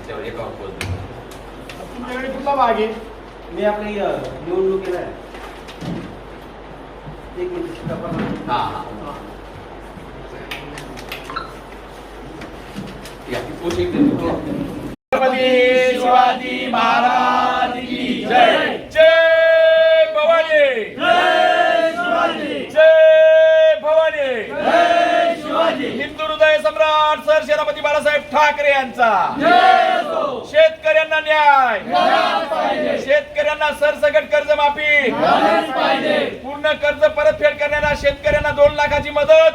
याच्यावर एकावर बोलतो. तुमच्याकडे कुठला भाग आहे? मी आपली निवडणुकीला आहे. एक मिनिट हा हा या पोषक देतो. छत्रपती शिवाजी महाराज की जय. जय भवानी, जय शिवाजी, जय भवानी, जय शिवाजी. हिंदू हृदय सम्राट सरसेनापती बाळासाहेब ठाकरे यांचा शेतकऱ्यांना न्याय, शेतकऱ्यांना सरसकट कर्जमाफी, पूर्ण कर्ज परतफेड करणाऱ्या शेतकऱ्यांना 2 लाखाची मदत,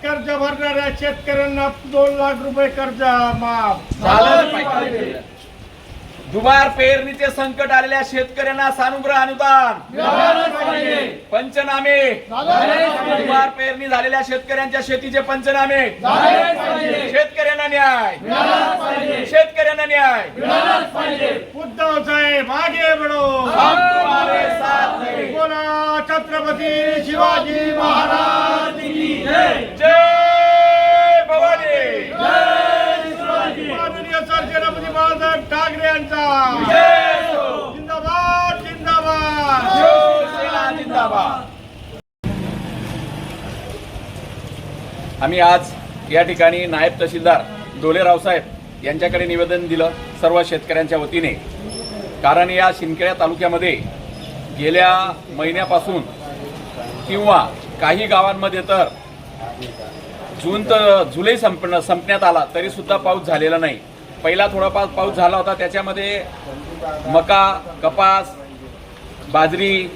कर्ज भरणाऱ्या शेतकऱ्यांना 2 लाख रुपये कर्ज माफ झालं पाहिजे. दुबार पेरणीचे संकट आलेल्या शेतकऱ्यांना सानुग्रह अनुदान, पंचनामे, दुबार पेरणी झालेल्या शेतकऱ्यांच्या शेतीचे पंचनामे, शेतकऱ्यांना न्याय, शेतकऱ्यांना न्याय. उद्धव साहेब आगे बढ़ो, हम तुम्हारे साथ हैं. बोला छत्रपती शिवाजी महाराज की जय. जय भवानी, माननीय सरसेनापती बाळासाहेब ठाकरे यांचा जिंदाबाद जिंदाबाद. शिवसेना जिंदाबाद. आम्ही आज या ठिकाणी नायब तहसीलदार डोले रावसाहेब यांच्याकडे निवेदन दिलं सर्व शेतकऱ्यांच्या वतीने. कारण या शिंदखेडा तालुक्यामध्ये गेल्या महिन्यापासून किंवा काही गावांमध्ये तर जून तर जुलै संपण्यात आला तरी सुद्धा पाऊस झालेला नाही. पहिला थोडा पाऊस झाला होता, त्याच्यामध्ये मका, कपास, बाजरी,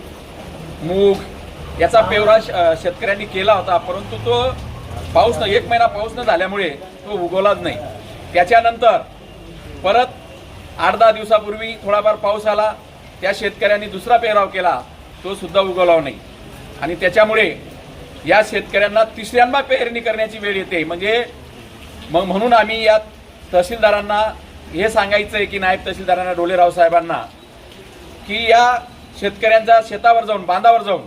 मूग याचा पेवरा शेतकऱ्यांनी केला होता. परंतु तो पाऊस 1 महिना पाऊस न झाल्यामुळे तो उगवलाच नाही. त्याच्यानंतर परत 8-10 दिवसापूर्वी थोडाफार पाऊस आला, त्या शेतकऱ्यांनी दुसरा पेराव केला, तो सुद्धा उगवला नाही. आणि त्याच्यामुळे या शेतकऱ्यांना तिसऱ्यांदा पेरणी करण्याची वेळ येते. म्हणजे म्हणून आम्ही या तहसीलदारांना हे सांगायचं आहे की नायब तहसीलदारांना डोलेराव साहेबांना की या शेतकऱ्यांच्या शेतावर जाऊन, बांधावर जाऊन,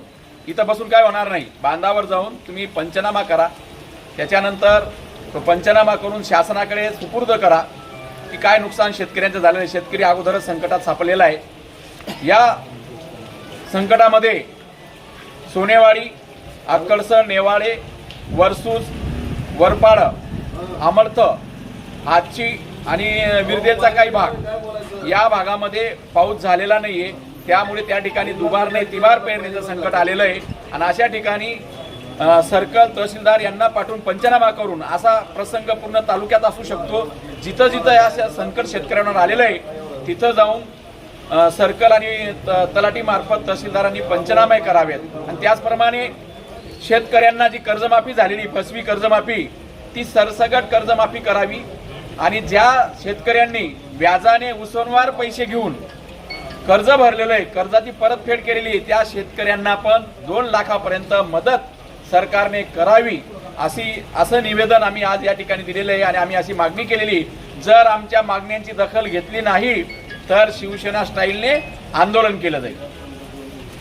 इथं बसून काय होणार नाही, बांधावर जाऊन तुम्ही पंचनामा करा. त्याच्यानंतर तो पंचनामा करून शासनाकडे सुपूर्द करा की काय नुकसान शेतकऱ्यांचं झालेलं आहे. शेतकरी अगोदरच संकटात सापडलेला आहे. या संकटामध्ये सोनेवाडी, अक्कलसर, नेवाळे, वरसूज, वरपाड, आमर्थ, आजची आणि विरदेचा काही भाग, या भागामध्ये पाऊस झालेला नाहीये. त्यामुळे त्या ठिकाणी दुबार नाही तिबार पेरणीचं संकट आलेलं आहे. आणि अशा ठिकाणी सर्कल तहसीलदार यांना पाठवून पंचनामा करून असा प्रसंग पूर्ण तालुक्यात असू शकतो. जिथं जिथं या संकट शेतकऱ्यांवर आलेलं आहे तिथं जाऊन सर्कल आणि तलाठी मार्फत तहसीलदारांनी पंचनामे करावेत. आणि त्याचप्रमाणे शेतकऱ्यांना जी कर्जमाफी झालेली, फसवी कर्जमाफी, ती सरसकट कर्जमाफी करावी. आणि ज्या शेतकऱ्यांनी व्याजाने उसनवार पैसे घेऊन कर्ज भरलेलं आहे, कर्जाची परतफेड केलेली, त्या शेतकऱ्यांना पण 2 लाखापर्यंत मदत सरकारने करावी असं निवेदन आम्ही आज या ठिकाणी दिलेलं आहे. आणि आम्ही अशी मागणी केलेली, जर आमच्या मागण्यांची दखल घेतली नाही तर शिवसेना स्टाईलने आंदोलन केलं जाईल.